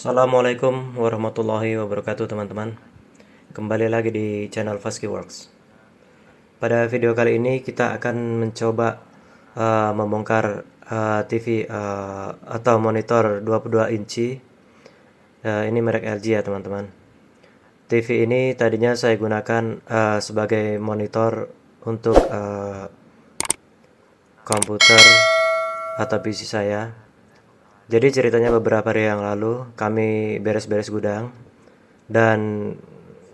Assalamualaikum warahmatullahi wabarakatuh teman-teman. Kembali lagi di channel Fasky Works. Pada video kali ini kita akan mencoba membongkar TV atau monitor 22 inci. Ini merek LG ya teman-teman. TV ini tadinya saya gunakan sebagai monitor untuk komputer atau PC saya. Jadi ceritanya beberapa hari yang lalu kami beres-beres gudang dan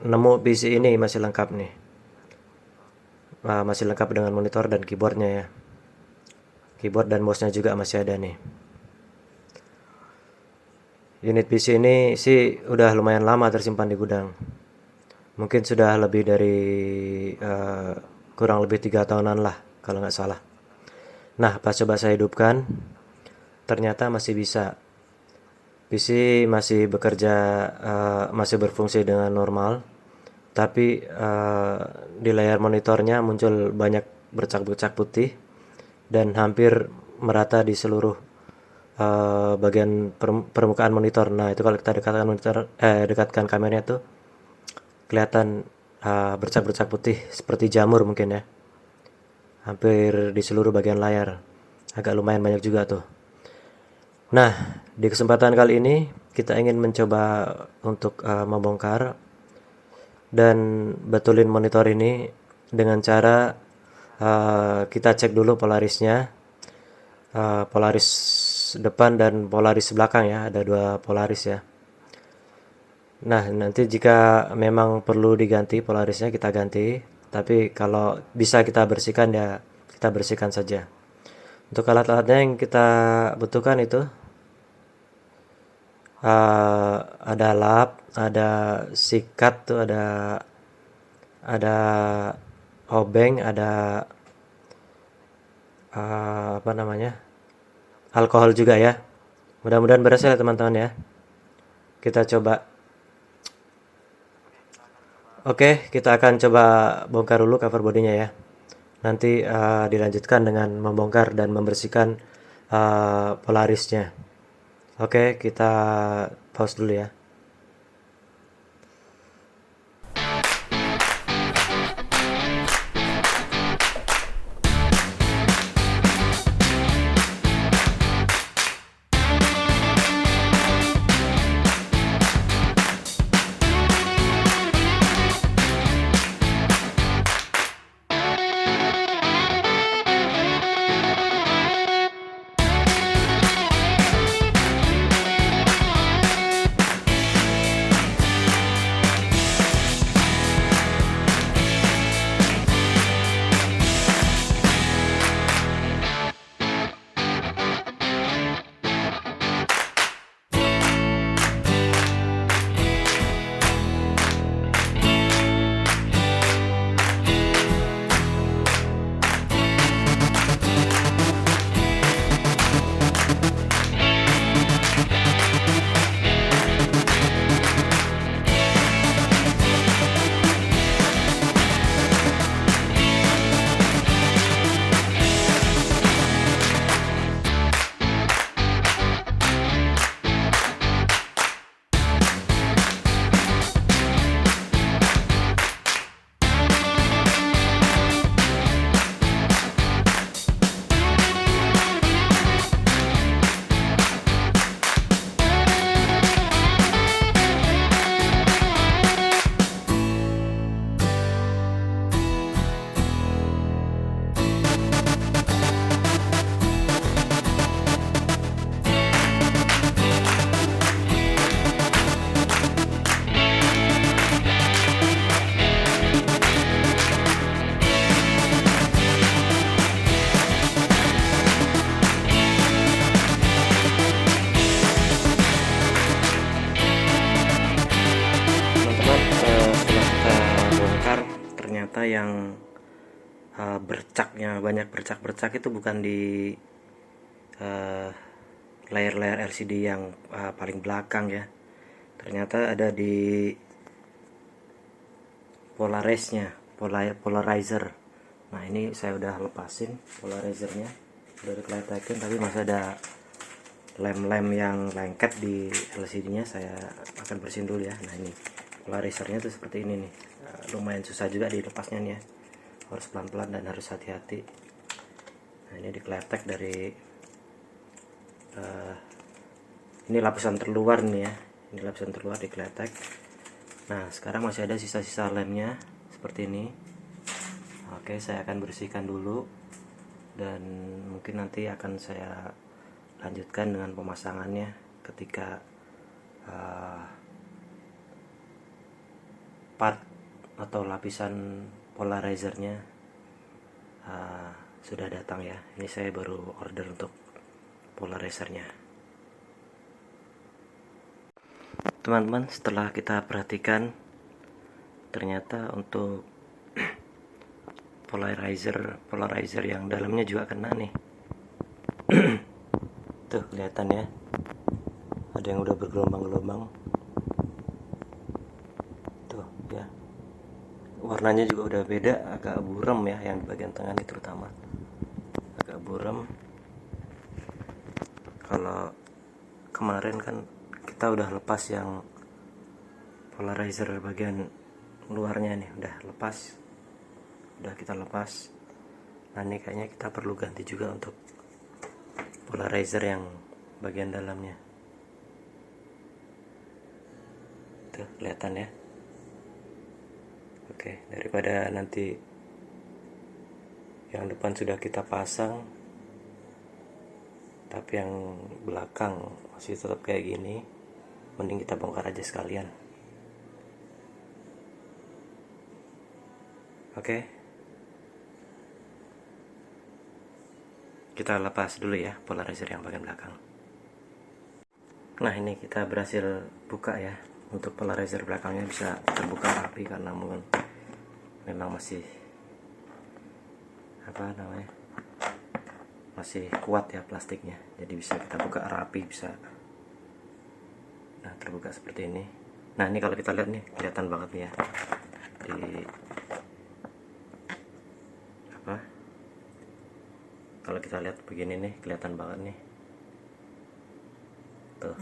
nemu PC ini masih lengkap nih. Masih lengkap dengan monitor dan keyboardnya ya. Keyboard dan mouse-nya juga masih ada nih. Unit PC ini sih udah lumayan lama tersimpan di gudang. Mungkin sudah lebih dari kurang lebih 3 tahunan lah kalau nggak salah. Nah, pas coba saya hidupkan, ternyata masih bisa. PC masih bekerja, masih berfungsi dengan normal, tapi di layar monitornya muncul banyak bercak-bercak putih dan hampir merata di seluruh bagian permukaan monitor. Nah, itu kalau kita dekatkan kameranya tuh kelihatan bercak-bercak putih seperti jamur mungkin ya. Hampir di seluruh bagian layar. Agak lumayan banyak juga tuh. Nah, di kesempatan kali ini kita ingin mencoba untuk membongkar dan betulin monitor ini dengan cara kita cek dulu polarisnya, polaris depan dan polaris belakang ya, ada 2 polaris ya. Nah, nanti jika memang perlu diganti polarisnya kita ganti, tapi kalau bisa kita bersihkan ya kita bersihkan saja. Untuk alat-alatnya yang kita butuhkan itu ada lap, ada sikat tuh, ada obeng, ada apa namanya, alkohol juga ya. Mudah-mudahan berhasil ya teman-teman ya. Kita coba. Oke, kita akan coba bongkar dulu cover bodinya ya. Nanti dilanjutkan dengan membongkar dan membersihkan polarisnya. Oke, kita pause dulu ya. Teman-teman, setelah kita bongkar ternyata yang bercaknya, banyak bercak-bercak itu bukan di eh, layar-layar LCD yang paling belakang ya. Ternyata ada di polarizer. Nah, ini saya udah lepasin polarizernya, udah kelihatan, tapi masih ada lem-lem yang lengket di LCD-nya saya akan bersihin dulu ya. Nah ini polarisernya tuh seperti ini nih. Lumayan susah juga dilepasnya nih ya, harus pelan-pelan dan harus hati-hati. Nah ini dikletek dari ini lapisan terluar nih ya, ini lapisan terluar dikletek. Nah sekarang masih ada sisa-sisa lemnya seperti ini. Oke, saya akan bersihkan dulu dan mungkin nanti akan saya lanjutkan dengan pemasangannya ketika part atau lapisan polarizernya sudah datang ya. Ini saya baru order untuk polarizernya. Teman-teman, setelah kita perhatikan, ternyata untuk polarizer yang dalamnya juga kena nih. Tuh kelihatan ya, ada yang udah bergelombang-gelombang tuh ya, warnanya juga udah beda, agak buram ya, yang di bagian tengah ini terutama agak buram. Kalau kemarin kan kita udah lepas yang polarizer bagian luarnya nih, udah kita lepas. Nah ini kayaknya kita perlu ganti juga untuk polarizer yang bagian dalamnya. Tuh kelihatan ya. Oke, daripada nanti yang depan sudah kita pasang tapi yang belakang masih tetap kayak gini, mending kita bongkar aja sekalian. Oke, kita lepas dulu ya polarizer yang bagian belakang. Nah ini kita berhasil buka ya. Untuk polarizer belakangnya bisa terbuka rapi karena memang masih masih kuat ya plastiknya, jadi bisa kita buka rapi, bisa. Nah terbuka seperti ini. Nah ini kalau kita lihat nih kelihatan banget nih ya, kalau kita lihat begini nih kelihatan banget nih tuh.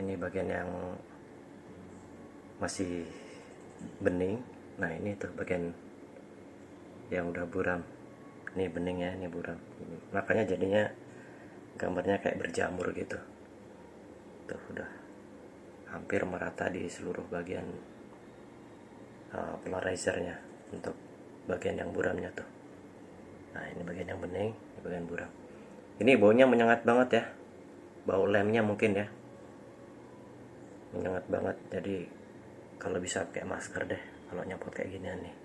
Ini bagian yang masih bening. Nah ini tuh bagian yang udah buram, ini bening ya, ini buram, makanya jadinya gambarnya kayak berjamur gitu. Tuh udah hampir merata di seluruh bagian polarizernya untuk bagian yang buramnya tuh. Nah ini bagian yang bening, ini bagian buram. Ini baunya menyengat banget ya, bau lemnya mungkin ya, menyengat banget. Jadi kalau bisa pakai masker deh kalau nyopot kayak ginian nih.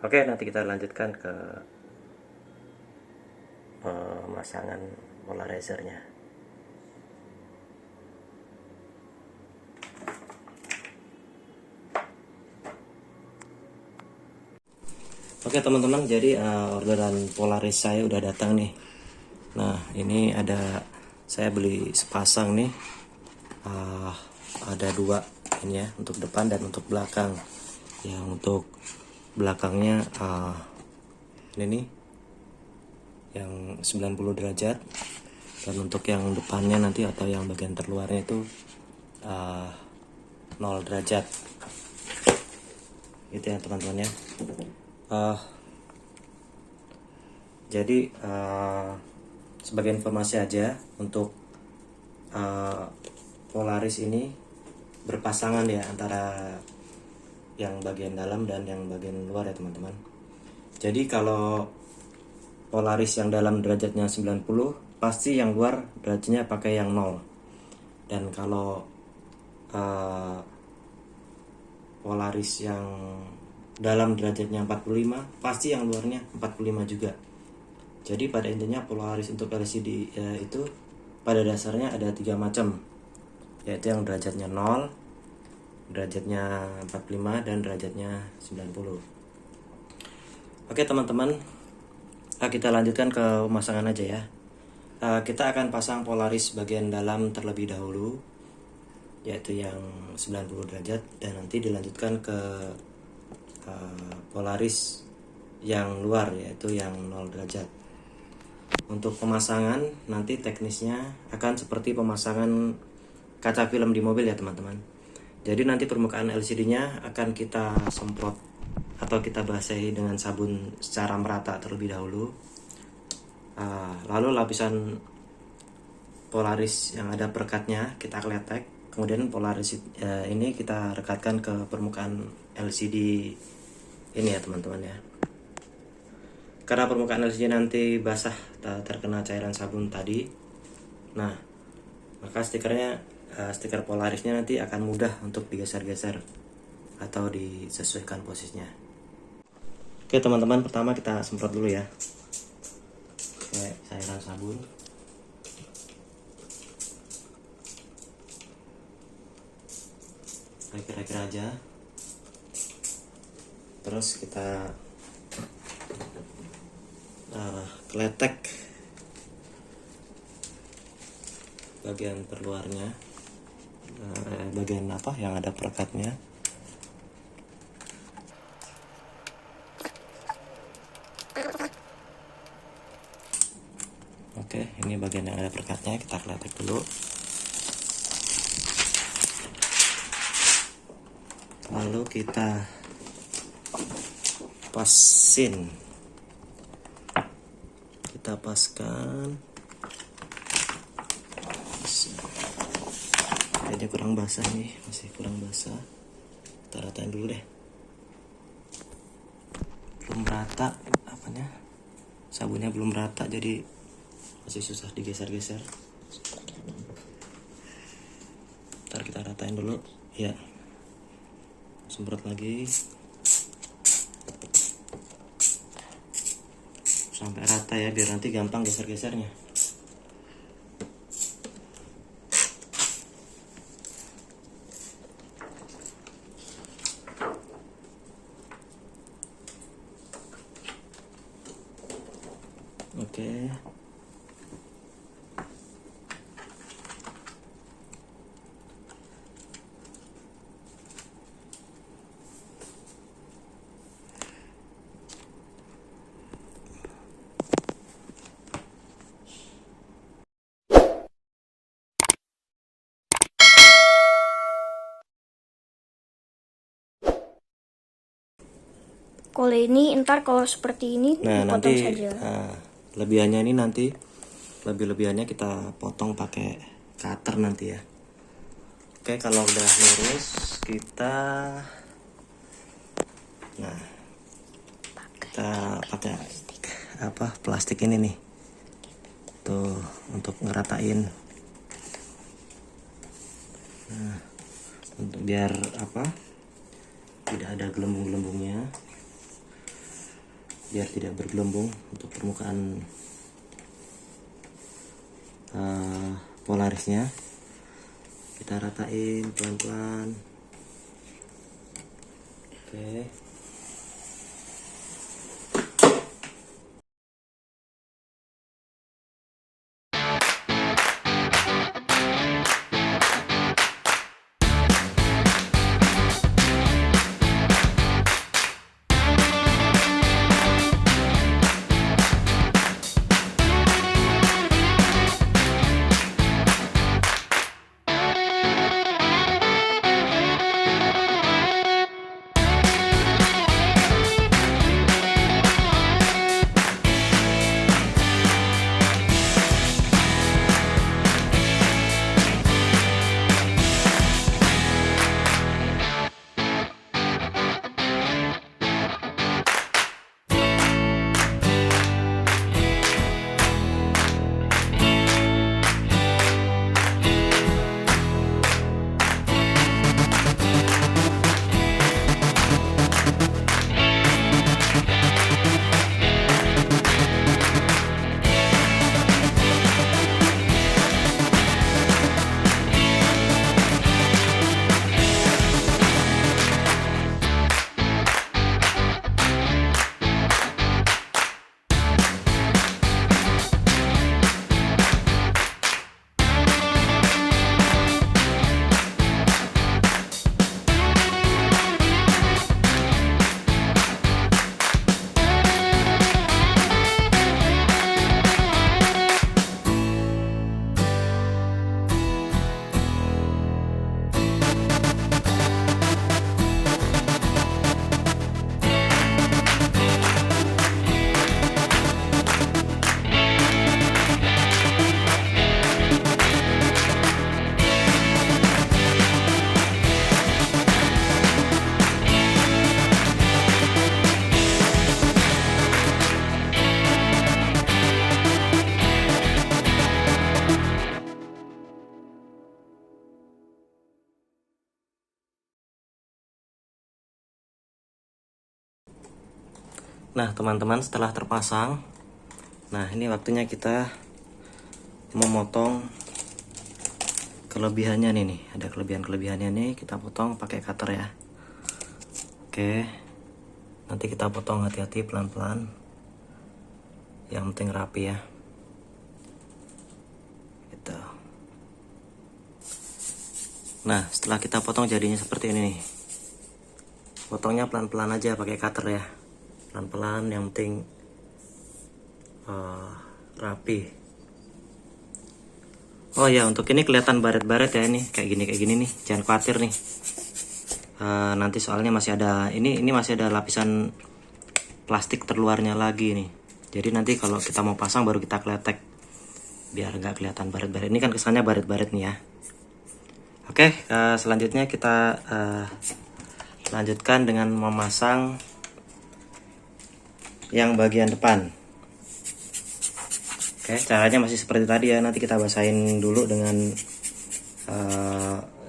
Oke, nanti kita lanjutkan ke pemasangan polarizernya. Oke teman-teman, jadi orderan Polaris saya udah datang nih. Nah ini saya beli sepasang nih, ada dua ini ya, untuk depan dan untuk belakang. Yang untuk belakangnya ini nih yang 90 derajat, dan untuk yang depannya nanti atau yang bagian terluarnya itu 0 derajat gitu ya teman-teman ya. Jadi sebagai informasi aja, untuk Polaris ini berpasangan ya antara yang bagian dalam dan yang bagian luar ya teman-teman. Jadi kalau Polaris yang dalam derajatnya 90, pasti yang luar derajatnya pakai yang 0. Dan kalau Polaris yang dalam derajatnya 45, pasti yang luarnya 45 juga. Jadi pada intinya Polaris untuk LCD itu pada dasarnya ada 3 macam, yaitu yang derajatnya 0, derajatnya 45, dan derajatnya 90. Oke teman-teman, kita lanjutkan ke pemasangan aja ya. Kita akan pasang Polaris bagian dalam terlebih dahulu, yaitu yang 90 derajat, dan nanti dilanjutkan ke Polaris yang luar, yaitu yang 0 derajat. Untuk pemasangan nanti teknisnya akan seperti pemasangan kaca film di mobil ya teman-teman. Jadi nanti permukaan LCD-nya akan kita semprot atau kita basahi dengan sabun secara merata terlebih dahulu. Lalu lapisan Polaris yang ada perekatnya kita kletek, kemudian Polaris ini kita rekatkan ke permukaan LCD ini ya teman-teman ya. Karena permukaan LCD nanti basah terkena cairan sabun tadi, nah maka stiker Polarisnya nanti akan mudah untuk digeser-geser atau disesuaikan posisinya. Oke teman-teman, pertama kita semprot dulu ya pakai cairan sabun. Kira-kira aja. Terus kita kletek bagian terluarnya, bagian apa yang ada perekatnya. Oke, ini bagian yang ada perekatnya kita kletek dulu. Lalu kita pasin, kita paskan. Kayaknya kurang basah nih, masih kurang basah. Kita ratain dulu deh. Belum rata apanya, sabunnya belum rata jadi masih susah digeser-geser. Ntar kita ratain dulu ya, semprot lagi sampai rata ya, biar nanti gampang geser-gesernya. Oke. Kalau ini ntar kalau seperti ini Nah dipotong nanti saja. lebihannya ini nanti lebih-lebihannya kita potong pakai cutter nanti ya. Oke, kalau udah lurus kita pakai apa, plastik ini nih tuh untuk ngeratain. Nah, untuk biar apa, tidak ada gelembung-gelembungnya, biar tidak bergelembung untuk permukaan Polarisnya. Kita ratain pelan-pelan. Oke. Nah teman-teman, setelah terpasang, nah ini waktunya kita memotong kelebihannya nih. Ada kelebihannya nih, kita potong pakai cutter ya. Oke, nanti kita potong hati-hati, pelan-pelan, yang penting rapi ya, gitu. Nah setelah kita potong jadinya seperti ini nih. Potongnya pelan-pelan aja pakai cutter ya, pelan-pelan, yang penting rapi. Oh ya, untuk ini kelihatan baret-baret ya, ini kayak gini nih, jangan khawatir nih. Nanti soalnya masih ada ini masih ada lapisan plastik terluarnya lagi nih. Jadi nanti kalau kita mau pasang baru kita kletek, biar nggak kelihatan baret-baret. Ini kan kesannya baret-baret nih ya. Oke, selanjutnya kita lanjutkan dengan memasang yang bagian depan. Oke, caranya masih seperti tadi ya. Nanti kita basahin dulu dengan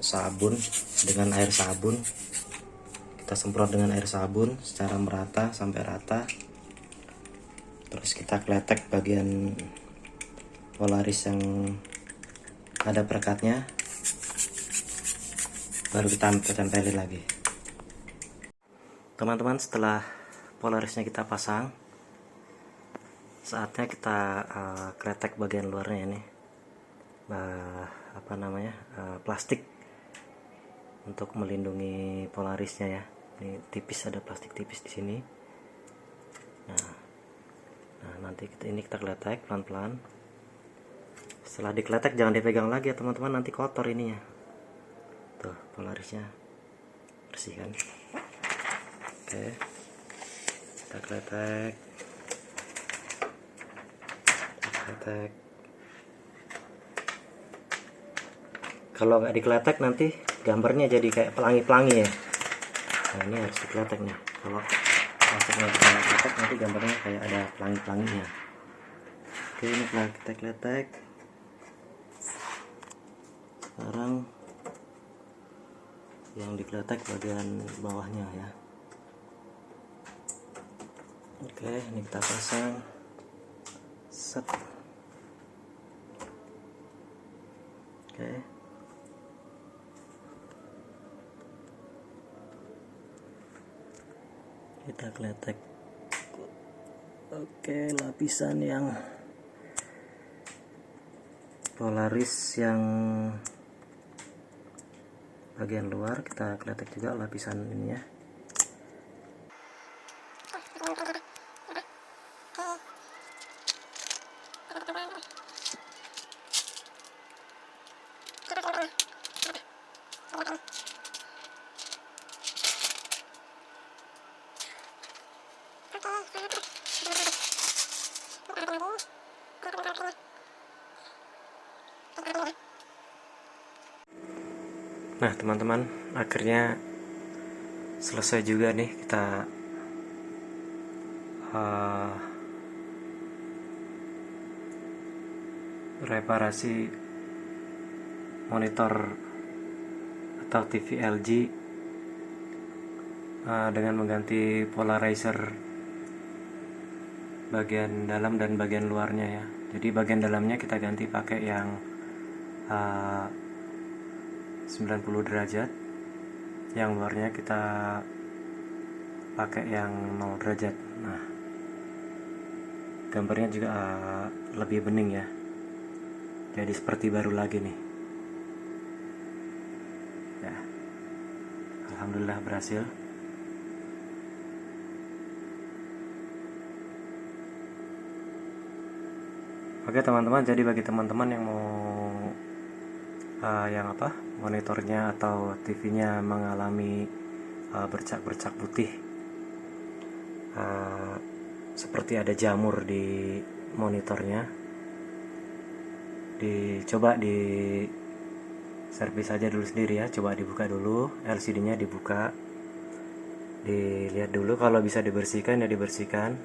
sabun, dengan air sabun. Kita semprot dengan air sabun secara merata sampai rata. Terus kita kletek bagian Polaris yang ada perekatnya, baru kita tempelin lagi. Teman-teman, setelah Polarisnya kita pasang, saatnya kita kletek bagian luarnya ini, plastik untuk melindungi Polarisnya ya. Ini tipis, ada plastik tipis di sini. Nah nanti kita kletek pelan-pelan. Setelah dikletek jangan dipegang lagi ya teman-teman, nanti kotor ininya. Tuh, Polarisnya bersih kan. Oke, kita kletek. Kalau nggak dikletek nanti gambarnya jadi kayak pelangi-pelangi ya. Nah ini harus dikletek nih. Kalau plastiknya kita kletek nanti gambarnya kayak ada pelangi-pelanginya. Oke, ini kita kletek. Sekarang yang dikletek bagian bawahnya ya. Oke, ini kita pasang. Set. Oke. Kita kletek. Oke, lapisan yang Polaris yang bagian luar kita kletek juga lapisan ini ya. Nah teman-teman, akhirnya selesai juga nih kita reparasi monitor atau TV LG dengan mengganti polarizer bagian dalam dan bagian luarnya ya. Jadi bagian dalamnya kita ganti pakai yang 90 derajat, yang luarnya kita pakai yang 0 derajat. Nah gambarnya juga lebih bening ya, jadi seperti baru lagi nih ya. Alhamdulillah berhasil. Oke teman-teman, jadi bagi teman-teman yang mau monitornya atau TV-nya mengalami bercak-bercak putih, seperti ada jamur di monitornya, dicoba di servis aja dulu sendiri ya. Coba dibuka dulu, LCD-nya dibuka, dilihat dulu, kalau bisa dibersihkan ya dibersihkan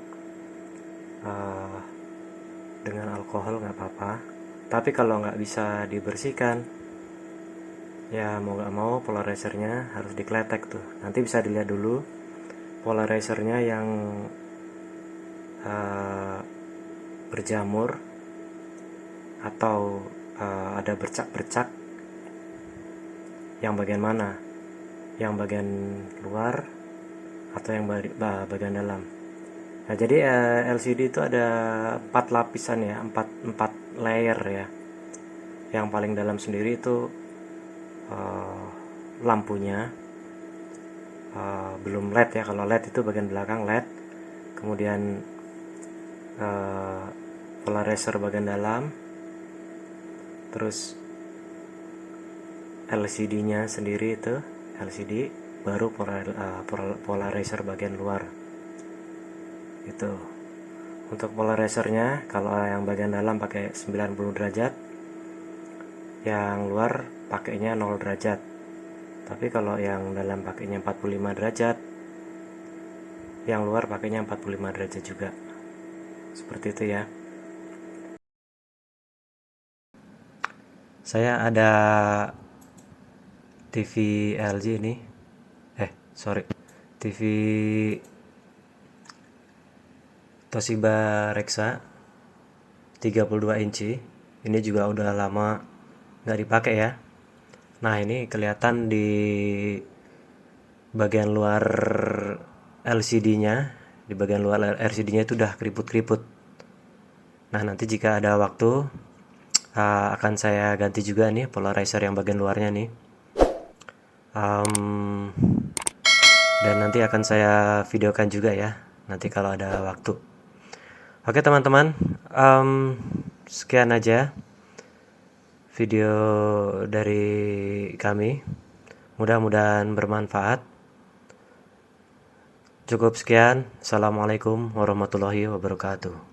dengan alkohol nggak apa-apa. Tapi kalau nggak bisa dibersihkan ya mau nggak mau polarizernya harus dikletek tuh. Nanti bisa dilihat dulu polarizernya yang eh, berjamur atau ada bercak-bercak, yang bagian mana? Yang bagian luar atau yang bagian dalam? Nah, jadi LCD itu ada 4 lapisan ya, 4 layer ya. Yang paling dalam sendiri itu lampunya, belum LED ya. Kalau LED itu bagian belakang LED, kemudian polarizer bagian dalam, terus LCD-nya sendiri itu LCD, baru polarizer bagian luar. Itu. Untuk polarizernya, kalau yang bagian dalam pakai 90 derajat, yang luar pakainya 0 derajat. Tapi kalau yang dalam pakainya 45 derajat, yang luar pakainya 45 derajat juga. Seperti itu ya. Saya ada TV LG ini. TV Toshiba Rexa 32 inci. Ini juga udah lama nggak dipakai ya. Nah, ini kelihatan di bagian luar LCD-nya. Di bagian luar LCD-nya itu udah keriput-keriput. Nah, nanti jika ada waktu akan saya ganti juga nih polarizer yang bagian luarnya nih. Dan nanti akan saya videokan juga ya, nanti kalau ada waktu. Oke teman-teman, sekian aja video dari kami. Mudah-mudahan bermanfaat. Cukup sekian. Assalamualaikum warahmatullahi wabarakatuh.